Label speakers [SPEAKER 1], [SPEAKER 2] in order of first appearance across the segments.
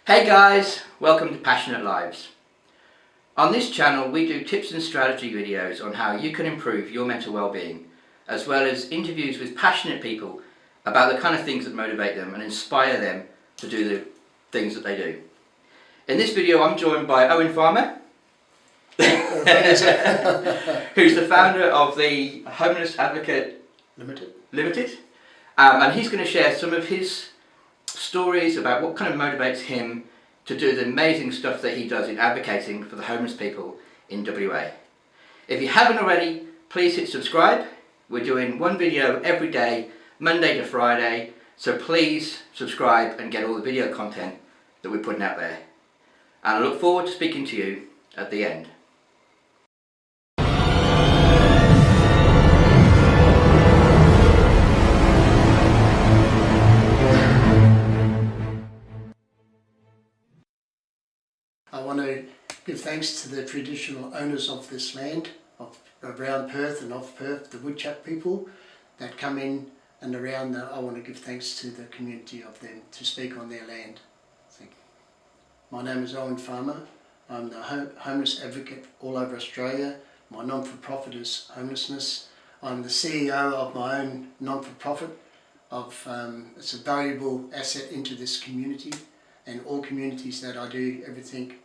[SPEAKER 1] Hey guys, welcome to Passionate Lives. On this channel we do tips and strategy videos on how you can improve your mental well-being, as well as interviews with passionate people about the kind of things that motivate them and inspire them to do the things that they do. In this video I'm joined by Owen Farmer, who's the founder of the Homeless Advocate Limited. And he's going to share some of his stories about what kind of motivates him to do the amazing stuff that he does in advocating for the homeless people in WA. If you haven't already, please hit subscribe. We're doing one video every day, Monday to Friday, so please subscribe and get all the video content that we're putting out there. And I look forward to speaking to you at the end.
[SPEAKER 2] I want to give thanks to the traditional owners of this land, around Perth and off Perth, the woodchuck people that come in and around. I want to give thanks to the community of them to speak on their land. Thank you. My name is Owen Farmer. I'm the homeless advocate all over Australia. My non-for-profit is homelessness. I'm the CEO of my own non-for-profit. It's a valuable asset into this community and all communities that I do everything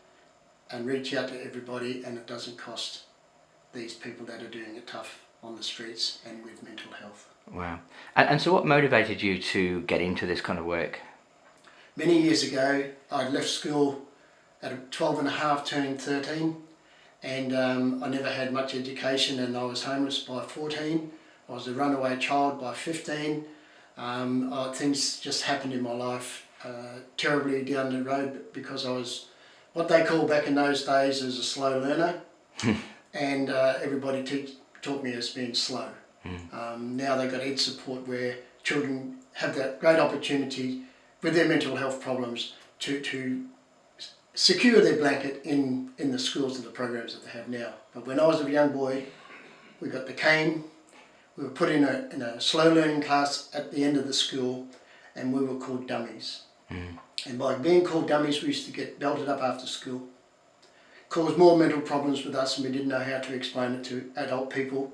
[SPEAKER 2] and reach out to everybody, and it doesn't cost these people that are doing it tough on the streets and with mental health.
[SPEAKER 1] Wow. And so what motivated you to get into this kind of work?
[SPEAKER 2] Many years ago I left school at 12 and a half, turning 13, and I never had much education, and I was homeless by 14. I was a runaway child by 15. Things just happened in my life terribly down the road because I was what they call back in those days as a slow learner, and everybody taught me as being slow. Now they've got ed support where children have that great opportunity with their mental health problems to secure their blanket in the schools and the programs that they have now. But when I was a young boy, we got the cane, we were put in a slow learning class at the end of the school, and we were called dummies. And by being called dummies, we used to get belted up after school. Caused more mental problems with us, and we didn't know how to explain it to adult people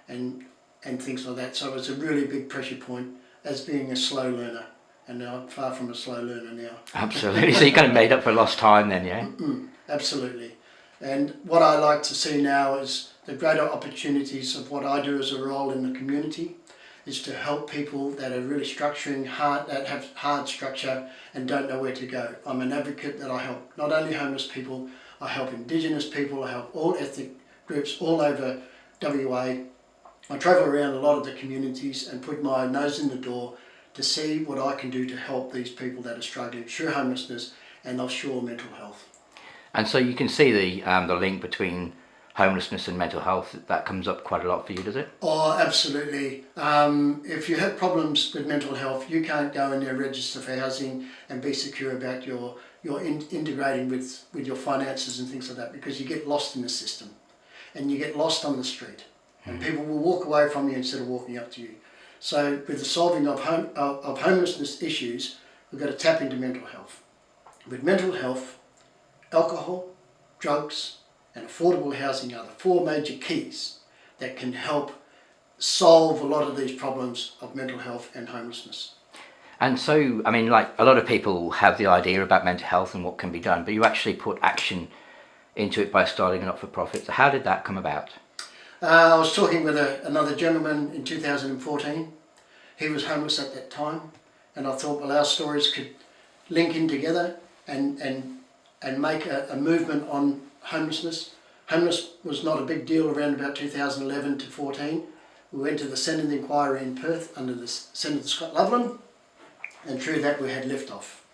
[SPEAKER 2] and things like that. So it was a really big pressure point as being a slow learner, and now I'm far from a slow learner now.
[SPEAKER 1] Absolutely. So you kind of made up for lost time then, yeah?
[SPEAKER 2] Absolutely. And what I like to see now is the greater opportunities of what I do as a role in the community is to help people that are really that have hard structure and don't know where to go. I'm an advocate that I help not only homeless people, I help Indigenous people, I help all ethnic groups all over WA. I travel around a lot of the communities and put my nose in the door to see what I can do to help these people that are struggling through homelessness and offshore mental health.
[SPEAKER 1] And so you can see the link between homelessness and mental health. That comes up quite a lot for you, does it?
[SPEAKER 2] Oh, absolutely. If you have problems with mental health, you can't go in there, register for housing and be secure about your integrating with your finances and things like that, because you get lost in the system and you get lost on the street and people will walk away from you instead of walking up to you. So with the solving of homelessness issues, we've got to tap into mental health. With mental health, alcohol, drugs and affordable housing are the four major keys that can help solve a lot of these problems of mental health and homelessness.
[SPEAKER 1] And so, I mean, like a lot of people have the idea about mental health and what can be done, but you actually put action into it by starting a not-for-profit. So how did that come about?
[SPEAKER 2] I was talking with another gentleman in 2014. He was homeless at that time, and I thought, well, our stories could link in together and make a movement on homelessness. Homeless was not a big deal around about 2011 to 14. We went to the Senate inquiry in Perth under the Senator Scott Loveland, and through that we had lift-off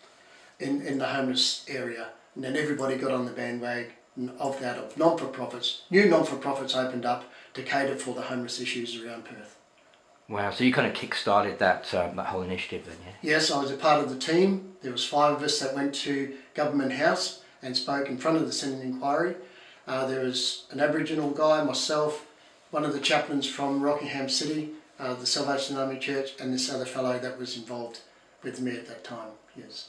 [SPEAKER 2] in the homeless area. And then everybody got on the bandwagon of that, of non-for-profits. New non-for-profits opened up to cater for the homeless issues around Perth.
[SPEAKER 1] Wow, so you kind of kick-started that whole initiative then, yeah?
[SPEAKER 2] Yes, I was a part of the team. There was 5 of us that went to Government House and spoke in front of the Senate inquiry. There was an Aboriginal guy, myself, one of the chaplains from Rockingham City, the Salvation Army Church, and this other fellow that was involved with me at that time, yes.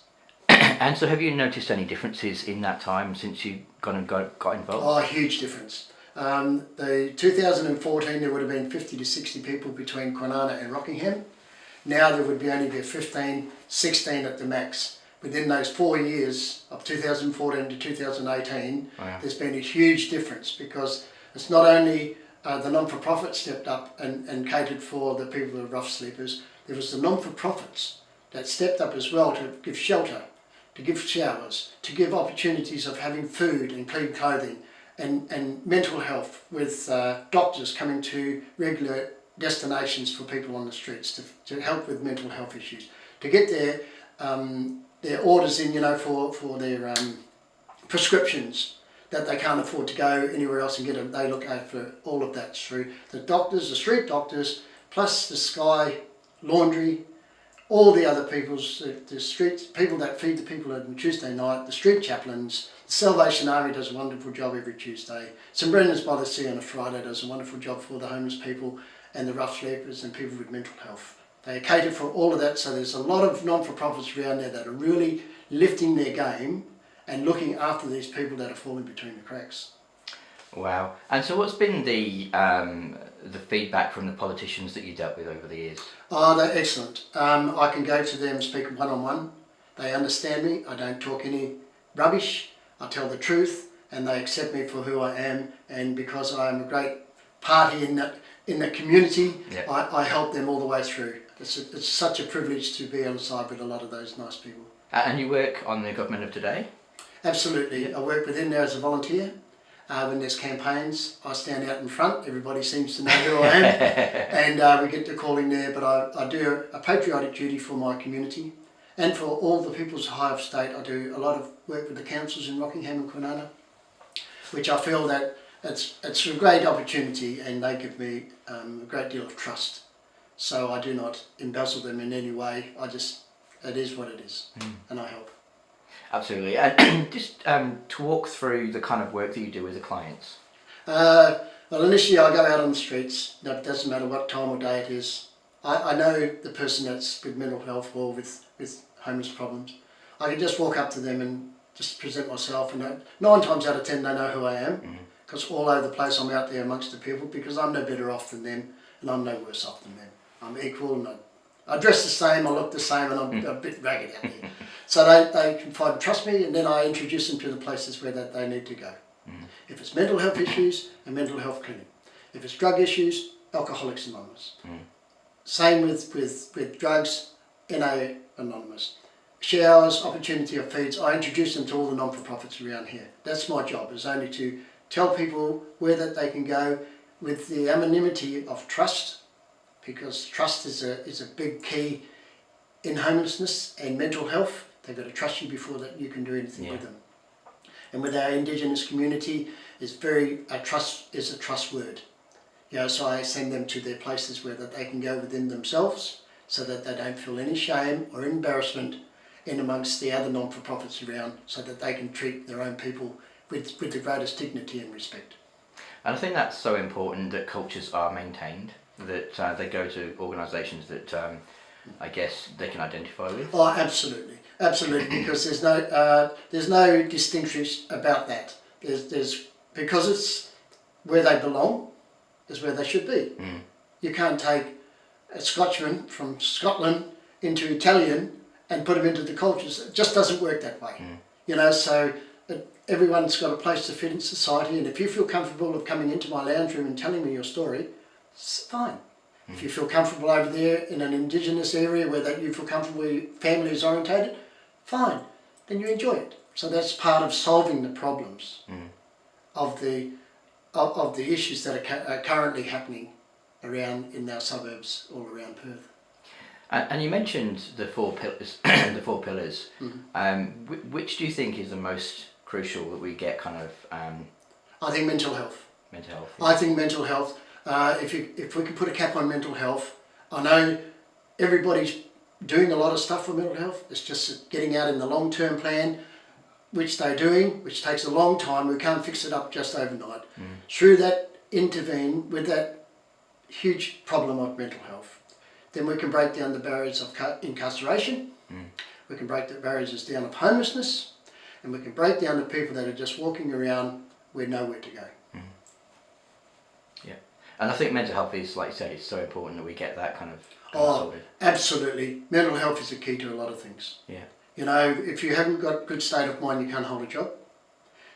[SPEAKER 1] And so have you noticed any differences in that time since you got involved?
[SPEAKER 2] Oh, huge difference. The 2014 there would have been 50 to 60 people between Kwinana and Rockingham. Now there would be only be 15, 16 at the max. Within those 4 years of 2014 to 2018, there's been a huge difference, because it's not only the non-for-profit stepped up and catered for the people who are rough sleepers, there was the non-for-profits that stepped up as well to give shelter, to give showers, to give opportunities of having food and clean clothing, and mental health, with doctors coming to regular destinations for people on the streets to help with mental health issues, to get their orders in, for their prescriptions that they can't afford to go anywhere else and get them. They look after all of that through the doctors, the street doctors, plus the Sky Laundry, all the other people's, the street people that feed the people on Tuesday night, the street chaplains. The Salvation Army does a wonderful job every Tuesday. St Brendan's by the Sea on a Friday does a wonderful job for the homeless people and the rough sleepers and people with mental health. They cater for all of that, so there's a lot of non-for-profits around there that are really lifting their game and looking after these people that are falling between the cracks.
[SPEAKER 1] Wow. And so what's been the feedback from the politicians that you dealt with over the years?
[SPEAKER 2] Oh, they're excellent. I can go to them and speak one-on-one. They understand me. I don't talk any rubbish. I tell the truth, and they accept me for who I am. And because I am a great party in that community, yep. I help them all the way through. It's such a privilege to be on the side with a lot of those nice people.
[SPEAKER 1] And you work on the government of today?
[SPEAKER 2] Absolutely. Yep. I work within there as a volunteer. When there's campaigns, I stand out in front. Everybody seems to know who I am, and we get the calling there. But I do a patriotic duty for my community, and for all the people's high of state. I do a lot of work with the councils in Rockingham and Kwinana, which I feel that it's a great opportunity, and they give me a great deal of trust. So I do not embezzle them in any way. It is what it is, and I help.
[SPEAKER 1] Absolutely. And just to walk through the kind of work that you do with the clients.
[SPEAKER 2] Well, initially I go out on the streets. It doesn't matter what time or day it is. I know the person that's with mental health or with homeless problems. I can just walk up to them and just present myself, and 9 times out of 10 they know who I am, because all over the place I'm out there amongst the people, because I'm no better off than them and I'm no worse off than them. I'm equal, and I dress the same, I look the same, and I'm a bit ragged out there. So they can trust me, and then I introduce them to the places where they need to go. If it's mental health issues, a mental health clinic. If it's drug issues, Alcoholics Anonymous. Same with drugs, NA Anonymous. Showers, opportunity of feeds, I introduce them to all the non-for-profits around here. That's my job, is only to tell people where that they can go with the anonymity of trust, because trust is a big key in homelessness and mental health. They've got to trust you before that you can do anything with them. And with our Indigenous community, trust is a trust word. So I send them to their places where that they can go within themselves, so that they don't feel any shame or embarrassment in amongst the other non-for-profits around, so that they can treat their own people with the greatest dignity and respect.
[SPEAKER 1] And I think that's so important, that cultures are maintained, that they go to organisations that I guess they can identify with.
[SPEAKER 2] Oh, absolutely, because there's no distinction about that. There's because it's where they belong, is where they should be. You can't take a Scotchman from Scotland into Italian and put them into the cultures. It just doesn't work that way. So everyone's got a place to fit in society, and if you feel comfortable of coming into my lounge room and telling me your story, it's fine. If you feel comfortable over there in an Indigenous area where you feel comfortable, where your family is orientated, fine, then you enjoy it. So that's part of solving the problems of the issues that are currently happening around in our suburbs all around Perth.
[SPEAKER 1] And you mentioned the 4 pillars. The 4 pillars. Which do you think is the most crucial that we get kind of?
[SPEAKER 2] I think mental health.
[SPEAKER 1] Mental health.
[SPEAKER 2] I think mental health. If we could put a cap on mental health, I know everybody's doing a lot of stuff for mental health. It's just getting out in the long-term plan, which they're doing, which takes a long time. We can't fix it up just overnight. Through that, intervene with that huge problem of mental health. Then we can break down the barriers of incarceration. We can break the barriers down of homelessness, and we can break down the people that are just walking around with nowhere to go.
[SPEAKER 1] Yeah, and I think mental health is, like you said, it's so important that we get that kind of sorted.
[SPEAKER 2] Absolutely. Mental health is the key to a lot of things.
[SPEAKER 1] Yeah.
[SPEAKER 2] You know, if you haven't got a good state of mind, you can't hold a job.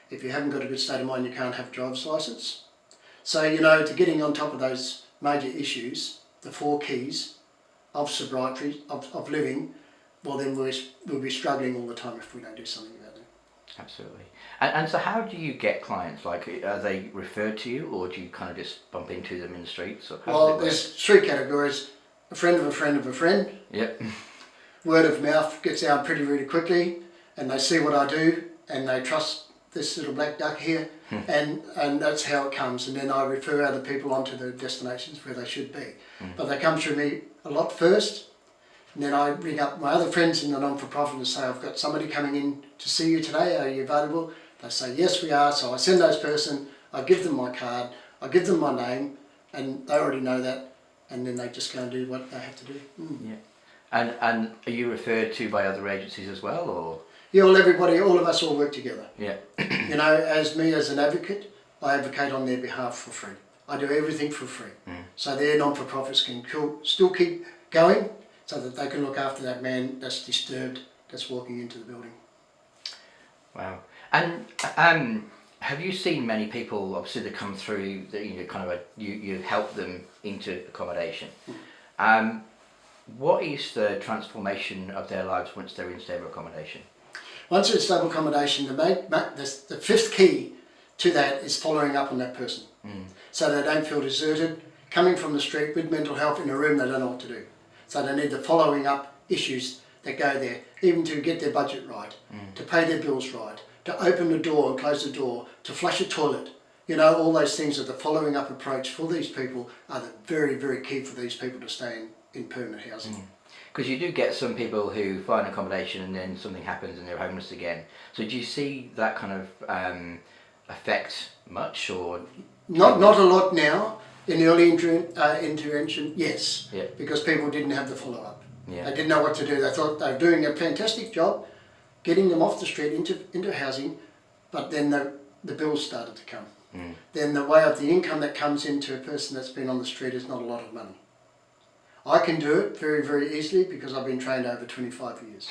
[SPEAKER 2] If you haven't got a good state of mind, you can't have a driver's licence. So, you know, to getting on top of those major issues, the 4 keys of sobriety, of living, well then we'll be struggling all the time if we don't do something about it.
[SPEAKER 1] Absolutely. And so how do you get clients? Like, are they referred to you, or do you kind of just bump into them in the streets? Or
[SPEAKER 2] Well, there's 3 categories. A friend of a friend of a friend.
[SPEAKER 1] Yep.
[SPEAKER 2] Word of mouth gets out pretty really quickly, and they see what I do, and they trust this little black duck here, and that's how it comes. And then I refer other people onto the destinations where they should be. But they come through me a lot first, and then I ring up my other friends in the non-for-profit and say, I've got somebody coming in to see you today, are you available? They say, yes we are. So I send those person, I give them my card, I give them my name, and they already know that, and then they just go and do what they have to do.
[SPEAKER 1] Yeah. And are you referred to by other agencies as well, or?
[SPEAKER 2] Yeah, well, everybody, all of us all work together.
[SPEAKER 1] Yeah.
[SPEAKER 2] You know, as an advocate, I advocate on their behalf for free. I do everything for free. So their non-for-profits can still keep going, so that they can look after that man that's disturbed, that's walking into the building.
[SPEAKER 1] Wow. And have you seen many people, obviously, that come through, that you help them into accommodation? What is the transformation of their lives once they're in stable accommodation?
[SPEAKER 2] Once they're in stable accommodation, the 5th key to that is following up on that person. So they don't feel deserted, coming from the street with mental health in a room they don't know what to do. So they need the following up issues that go there, even to get their budget right, to pay their bills right, to open the door and close the door, to flush a toilet. You know, all those things are the following up approach for these people are the very, very key for these people to stay in permanent housing.
[SPEAKER 1] Because you do get some people who find accommodation and then something happens and they're homeless again. So do you see that kind of affect much, or?
[SPEAKER 2] Not a lot now. In the early intervention, yes, because people didn't have the follow-up. They didn't know what to do. They thought they were doing a fantastic job getting them off the street into housing, but then the bills started to come. Then the way of the income that comes into a person that's been on the street is not a lot of money. I can do it very, very easily because I've been trained over 25 years.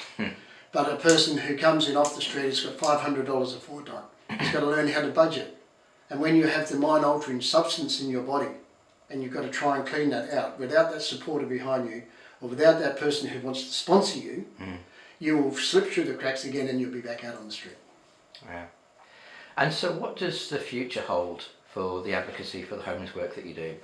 [SPEAKER 2] But a person who comes in off the street has got $500 a fortnight. He's got to learn how to budget. And when you have the mind-altering substance in your body, and you've got to try and clean that out, without that supporter behind you, or without that person who wants to sponsor you, you will slip through the cracks again and you'll be back out on the street.
[SPEAKER 1] Wow. And so what does the future hold for the advocacy, for the homeless work that you do?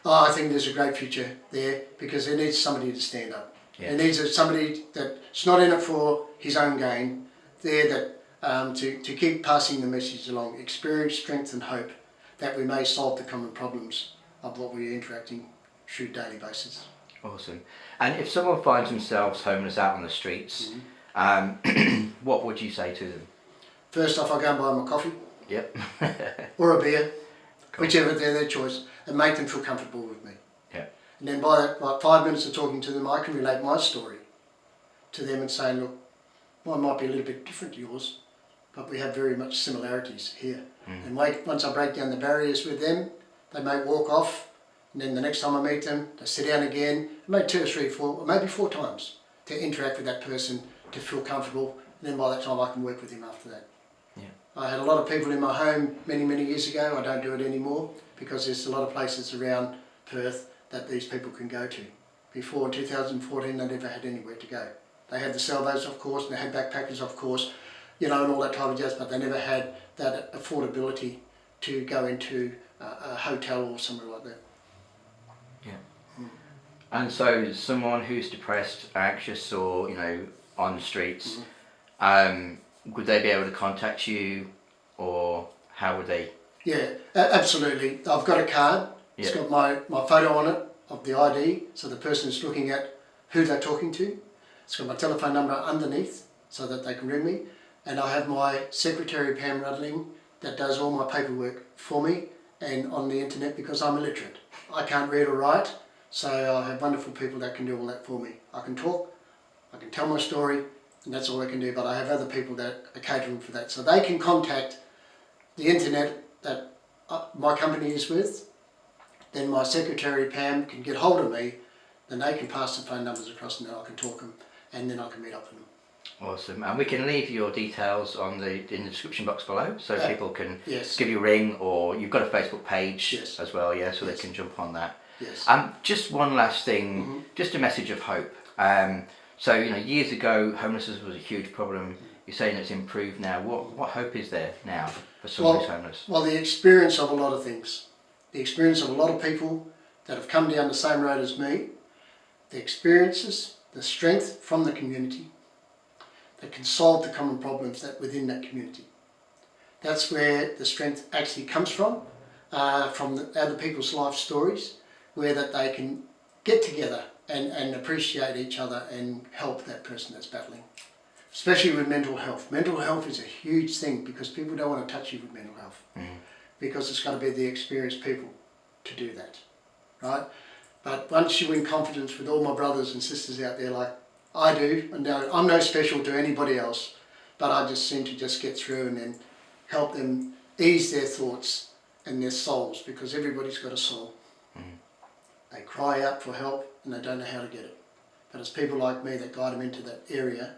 [SPEAKER 2] Oh, I think there's a great future there, because it needs somebody to stand up. It needs somebody that's not in it for his own gain, there that to keep passing the message along, experience, strength and hope that we may solve the common problems of what we're interacting through daily basis.
[SPEAKER 1] Awesome. And if someone finds themselves homeless out on the streets, what would you say to them?
[SPEAKER 2] First off, I go and buy them a coffee.
[SPEAKER 1] Yep.
[SPEAKER 2] Or a beer, whichever they're their choice, and make them feel comfortable with me.
[SPEAKER 1] Yep.
[SPEAKER 2] And then by 5 minutes of talking to them, I can relate my story to them and say, look, mine might be a little bit different to yours, but we have very much similarities here. And once I break down the barriers with them, they may walk off, and then the next time I meet them, they sit down again, maybe 2 or 3, 4, or maybe 4 times to interact with that person, to feel comfortable, and then by that time I can work with him after that.
[SPEAKER 1] Yeah.
[SPEAKER 2] I had a lot of people in my home many, many years ago. I don't do it anymore because there's a lot of places around Perth that these people can go to. Before 2014, they never had anywhere to go. They had the salvos, of course, and they had backpackers, of course, you know, and all that type of jazz, but they never had that affordability to go into a hotel or somewhere like that.
[SPEAKER 1] Yeah. And so someone who's depressed, anxious, or, you know, on the streets, would they be able to contact you, or how would they? Yeah,
[SPEAKER 2] absolutely. I've got a card. It's got my photo on it of the ID, so the person is looking at who they're talking to. It's got my telephone number underneath so that they can ring me. And I have my secretary, Pam Ruddling, that does all my paperwork for me and on the internet, because I'm illiterate. I can't read or write, so I have wonderful people that can do all that for me. I can talk, I can tell my story, and that's all I can do, but I have other people that are catering for that. So they can contact the internet that my company is with, then my secretary Pam can get hold of me, then they can pass the phone numbers across and then I can talk them, and then I can meet up with them.
[SPEAKER 1] Awesome, and we can leave your details in the description box below, so people can
[SPEAKER 2] Yes.
[SPEAKER 1] give you a ring, or you've got a Facebook page
[SPEAKER 2] Yes.
[SPEAKER 1] as well, yeah, so
[SPEAKER 2] Yes.
[SPEAKER 1] they can jump on that.
[SPEAKER 2] Yes.
[SPEAKER 1] Just one last thing, just a message of hope. So years ago, homelessness was a huge problem. You're saying it's improved now. What hope is there now for someone who's homeless?
[SPEAKER 2] Well, the experience of a lot of things. The experience of a lot of people that have come down the same road as me. The experiences, the strength from the community that can solve the common problems that within that community. That's where the strength actually comes from the other people's life stories, where that they can get together and appreciate each other and help that person that's battling. Especially with mental health. Mental health is a huge thing because people don't want to touch you with mental health. Because it's got to be the experienced people to do that, right? But once you win confidence with all my brothers and sisters out there like I do, and I'm no special to anybody else, but I just seem to just get through and then help them ease their thoughts and their souls, because everybody's got a soul. They cry out for help and they don't know how to get it. But it's people like me that guide them into that area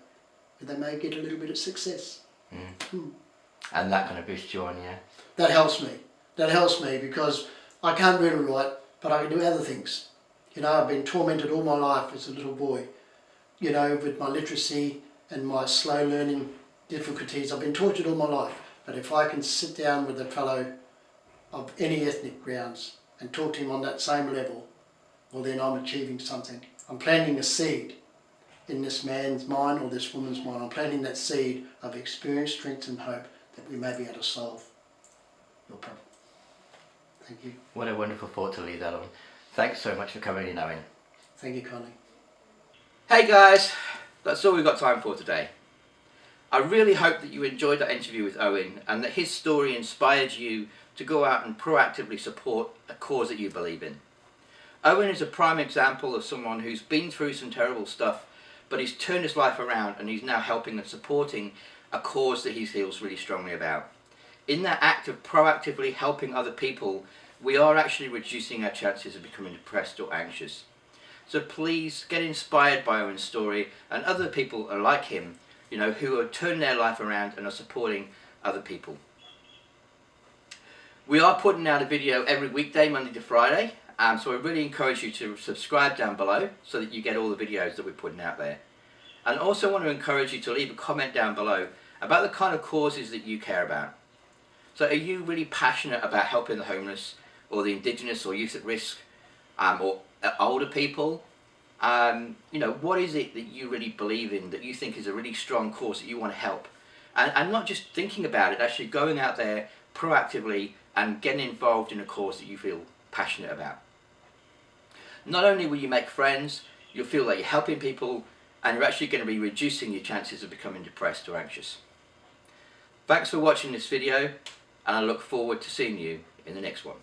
[SPEAKER 2] where they may get a little bit of success.
[SPEAKER 1] And that kind of boosts you on, yeah?
[SPEAKER 2] That helps me. That helps me because I can't read and write, but I can do other things. I've been tormented all my life as a little boy. With my literacy and my slow learning difficulties, I've been tortured all my life. But if I can sit down with a fellow of any ethnic grounds and talk to him on that same level, well then I'm achieving something. I'm planting a seed in this man's mind or this woman's mind. I'm planting that seed of experience, strength and hope that we may be able to solve your problem. Thank you.
[SPEAKER 1] What a wonderful thought to leave that on. Thanks so much for coming in, Owen.
[SPEAKER 2] Thank you, Connie.
[SPEAKER 1] Hey guys, that's all we've got time for today. I really hope that you enjoyed that interview with Owen and that his story inspired you to go out and proactively support a cause that you believe in. Owen is a prime example of someone who's been through some terrible stuff, but he's turned his life around and he's now helping and supporting a cause that he feels really strongly about. In that act of proactively helping other people, we are actually reducing our chances of becoming depressed or anxious. So please get inspired by Owen's story and other people are like him, who are turning their life around and are supporting other people. We are putting out a video every weekday, Monday to Friday, so I really encourage you to subscribe down below so that you get all the videos that we're putting out there. And also want to encourage you to leave a comment down below about the kind of causes that you care about. So are you really passionate about helping the homeless or the Indigenous or youth at risk or older people? What is it that you really believe in, that you think is a really strong cause that you want to help? And not just thinking about it, actually going out there proactively and getting involved in a cause that you feel passionate about. Not only will you make friends, you'll feel that you're helping people and you're actually going to be reducing your chances of becoming depressed or anxious. Thanks for watching this video and I look forward to seeing you in the next one.